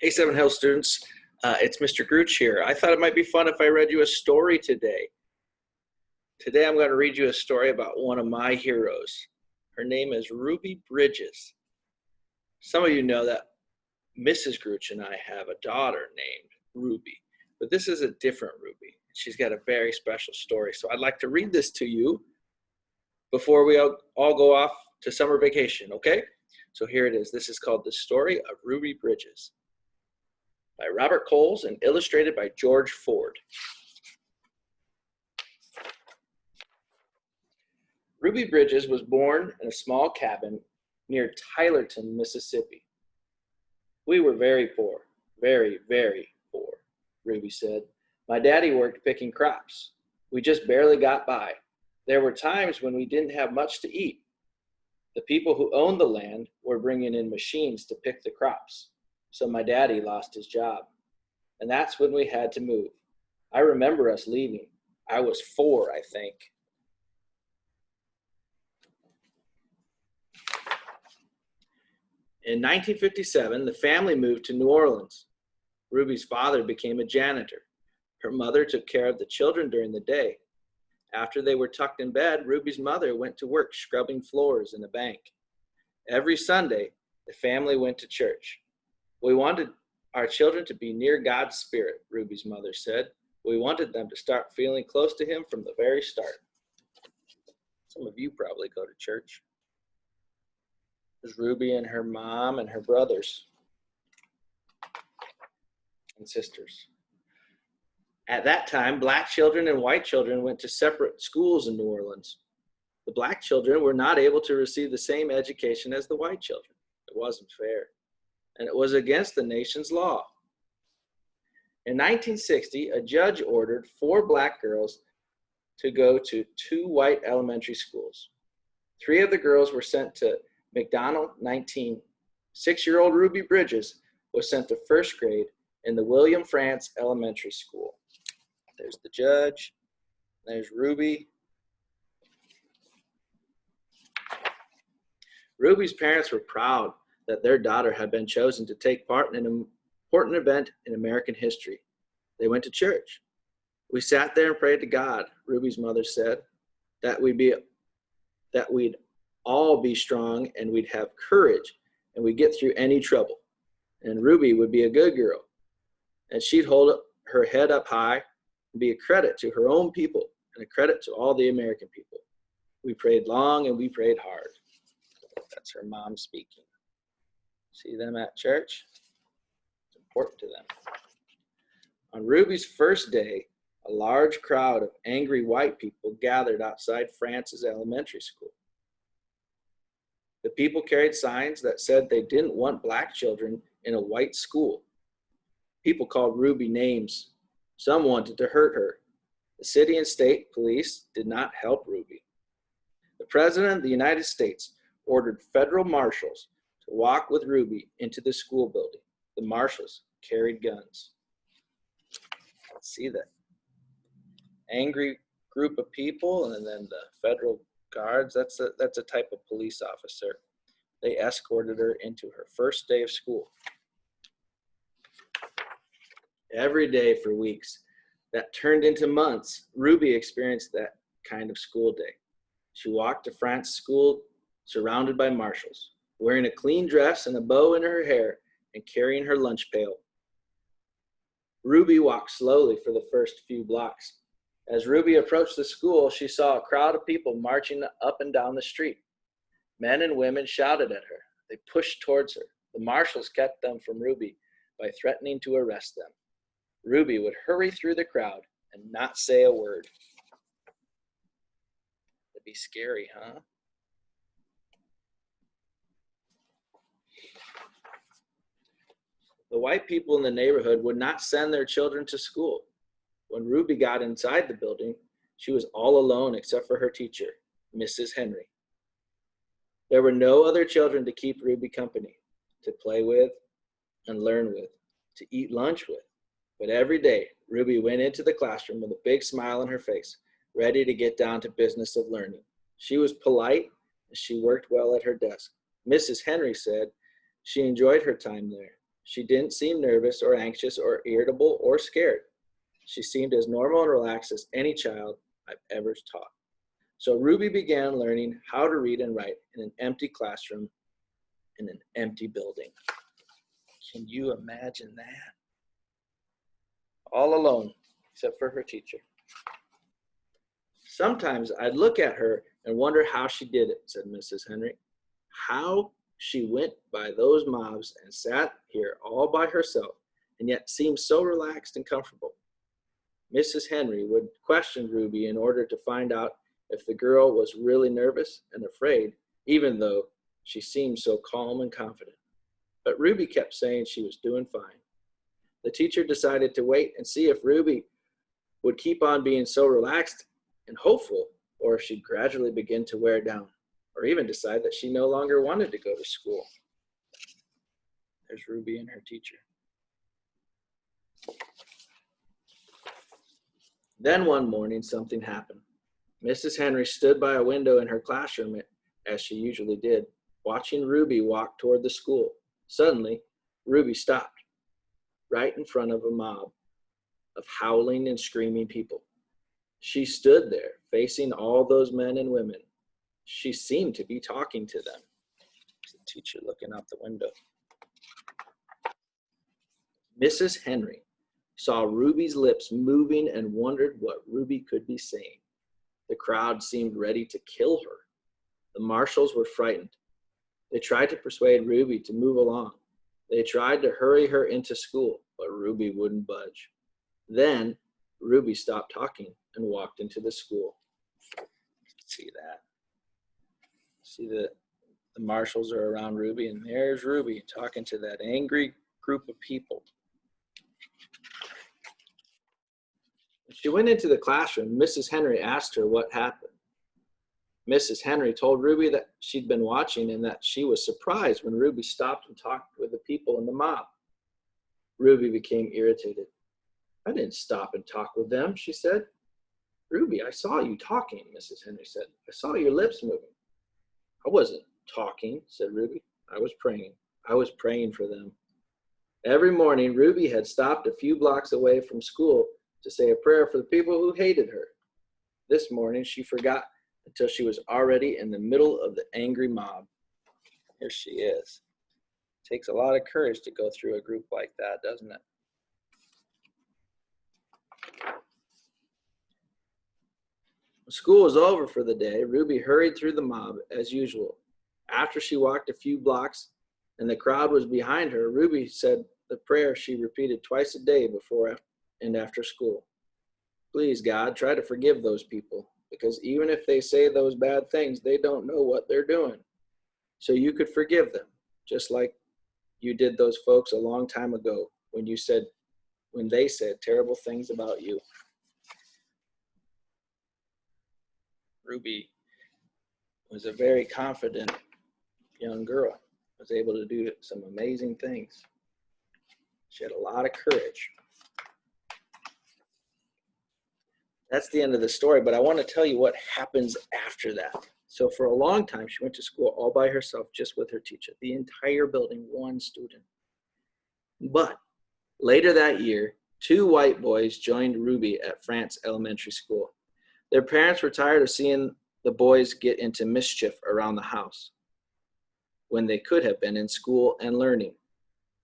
Hey, Seven Hill students, it's Mr. Grutsch here. I thought it might be fun if I read you a story today. Today I'm going to read you a story about one of my heroes. Her name is Ruby Bridges. Some of you know that Mrs. Grutsch and I have a daughter named Ruby, but this is a different Ruby. She's got a very special story, so I'd like to read this to you before we all go off to summer vacation, okay? So here it is. This is called The Story of Ruby Bridges, by Robert Coles and illustrated by George Ford. Ruby Bridges was born in a small cabin near Tylerton, Mississippi. We were very poor, very, very poor, Ruby said. My daddy worked picking crops. We just barely got by. There were times when we didn't have much to eat. The people who owned the land were bringing in machines to pick the crops, so my daddy lost his job. And that's when we had to move. I remember us leaving. I was 4, I think. In 1957, the family moved to New Orleans. Ruby's father became a janitor. Her mother took care of the children during the day. After they were tucked in bed, Ruby's mother went to work scrubbing floors in a bank. Every Sunday, the family went to church. We wanted our children to be near God's Spirit, Ruby's mother said. We wanted them to start feeling close to Him from the very start. Some of you probably go to church. There's Ruby and her mom and her brothers and sisters. At that time, black children and white children went to separate schools in New Orleans. The black children were not able to receive the same education as the white children. It wasn't fair, and it was against the nation's law. In 1960, a judge ordered 4 black girls to go to 2 white elementary schools. 3 of the girls were sent to McDonald 19. 6-year-old Ruby Bridges was sent to 1st grade in the William France Elementary School. There's the judge. There's Ruby. Ruby's parents were proud that their daughter had been chosen to take part in an important event in American history. They went to church. We sat there and prayed to God, Ruby's mother said, that we'd all be strong and we'd have courage and we'd get through any trouble. And Ruby would be a good girl. And she'd hold her head up high and be a credit to her own people and a credit to all the American people. We prayed long and we prayed hard. That's her mom speaking. See them at church? It's important to them. On Ruby's first day, a large crowd of angry white people gathered outside France's elementary school. The people carried signs that said they didn't want black children in a white school. People called Ruby names. Some wanted to hurt her. The city and state police did not help Ruby. The President of the United States ordered federal marshals to walk with Ruby into the school building. The marshals carried guns. Let's see that angry group of people, and then the federal guards. That's a type of police officer. They escorted her into her first day of school. Every day for weeks, that turned into months, Ruby experienced that kind of school day. She walked to France's school surrounded by marshals, wearing a clean dress and a bow in her hair and carrying her lunch pail. Ruby walked slowly for the first few blocks. As Ruby approached the school, she saw a crowd of people marching up and down the street. Men and women shouted at her. They pushed towards her. The marshals kept them from Ruby by threatening to arrest them. Ruby would hurry through the crowd and not say a word. It'd be scary, huh? The white people in the neighborhood would not send their children to school. When Ruby got inside the building, she was all alone except for her teacher, Mrs. Henry. There were no other children to keep Ruby company, to play with and learn with, to eat lunch with. But every day, Ruby went into the classroom with a big smile on her face, ready to get down to business of learning. She was polite and she worked well at her desk. Mrs. Henry said she enjoyed her time there. She didn't seem nervous or anxious or irritable or scared. She seemed as normal and relaxed as any child I've ever taught. So Ruby began learning how to read and write in an empty classroom in an empty building. Can you imagine that? All alone, except for her teacher. Sometimes I'd look at her and wonder how she did it, said Mrs. Henry. How she went by those mobs and sat here all by herself and yet seemed so relaxed and comfortable. Mrs. Henry would question Ruby in order to find out if the girl was really nervous and afraid, even though she seemed so calm and confident. But Ruby kept saying she was doing fine. The teacher decided to wait and see if Ruby would keep on being so relaxed and hopeful, or if she'd gradually begin to wear down, or even decide that she no longer wanted to go to school. There's Ruby and her teacher. Then one morning, something happened. Mrs. Henry stood by a window in her classroom, as she usually did, watching Ruby walk toward the school. Suddenly, Ruby stopped, right in front of a mob of howling and screaming people. She stood there, facing all those men and women. She seemed to be talking to them. The teacher looking out the window. Mrs. Henry saw Ruby's lips moving and wondered what Ruby could be saying. The crowd seemed ready to kill her. The marshals were frightened. They tried to persuade Ruby to move along. They tried to hurry her into school, but Ruby wouldn't budge. Then Ruby stopped talking and walked into the school. See that? See the marshals are around Ruby, and there's Ruby talking to that angry group of people. When she went into the classroom, Mrs. Henry asked her what happened. Mrs. Henry told Ruby that she'd been watching and that she was surprised when Ruby stopped and talked with the people in the mob. Ruby became irritated. I didn't stop and talk with them, she said. Ruby, I saw you talking, Mrs. Henry said. I saw your lips moving. I wasn't talking, said Ruby. I was praying. I was praying for them. Every morning, Ruby had stopped a few blocks away from school to say a prayer for the people who hated her. This morning, she forgot until she was already in the middle of the angry mob. Here she is. It takes a lot of courage to go through a group like that, doesn't it? When school was over for the day, Ruby hurried through the mob as usual. After she walked a few blocks and the crowd was behind her, Ruby said the prayer she repeated twice a day before and after school. Please, God, try to forgive those people, because even if they say those bad things, they don't know what they're doing. So you could forgive them, just like you did those folks a long time ago when they said terrible things about you. Ruby was a very confident young girl, was able to do some amazing things. She had a lot of courage. That's the end of the story, but I want to tell you what happens after that. So for a long time, she went to school all by herself, just with her teacher, the entire building, one student. But later that year, 2 white boys joined Ruby at France Elementary School. Their parents were tired of seeing the boys get into mischief around the house when they could have been in school and learning.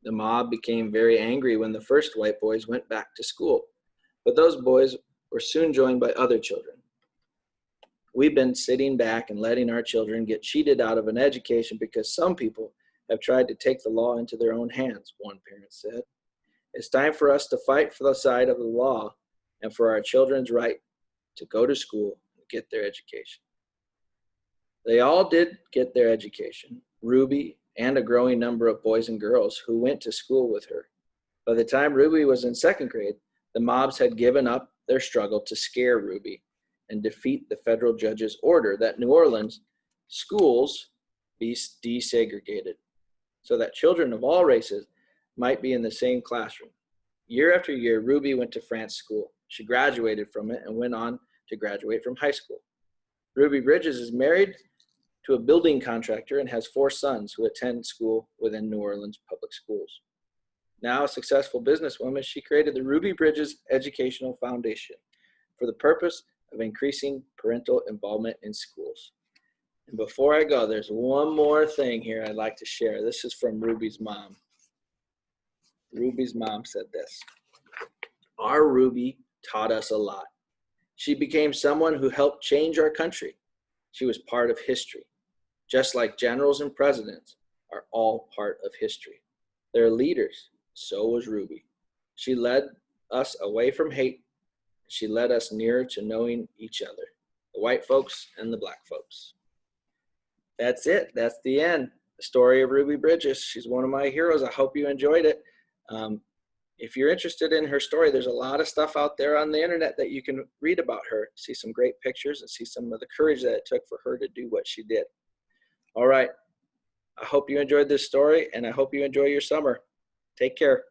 The mob became very angry when the first white boys went back to school, but those boys were soon joined by other children. We've been sitting back and letting our children get cheated out of an education because some people have tried to take the law into their own hands, one parent said. It's time for us to fight for the side of the law and for our children's right to go to school and get their education. They all did get their education, Ruby and a growing number of boys and girls who went to school with her. By the time Ruby was in 2nd grade, the mobs had given up their struggle to scare Ruby and defeat the federal judge's order that New Orleans schools be desegregated so that children of all races might be in the same classroom. Year after year, Ruby went to France school. She graduated from it and went on to graduate from high school. Ruby Bridges is married to a building contractor and has 4 sons who attend school within New Orleans public schools. Now a successful businesswoman, she created the Ruby Bridges Educational Foundation for the purpose of increasing parental involvement in schools. And before I go, there's one more thing here I'd like to share. This is from Ruby's mom. Ruby's mom said this: "Our Ruby taught us a lot. She became someone who helped change our country. She was part of history. Just like generals and presidents are all part of history. They're leaders. So was Ruby. She led us away from hate. She led us nearer to knowing each other, the white folks and the black folks." That's it. That's the end. The story of Ruby Bridges. She's one of my heroes. I hope you enjoyed it. If you're interested in her story, there's a lot of stuff out there on the internet that you can read about her, see some great pictures and see some of the courage that it took for her to do what she did. All right. I hope you enjoyed this story, and I hope you enjoy your summer. Take care.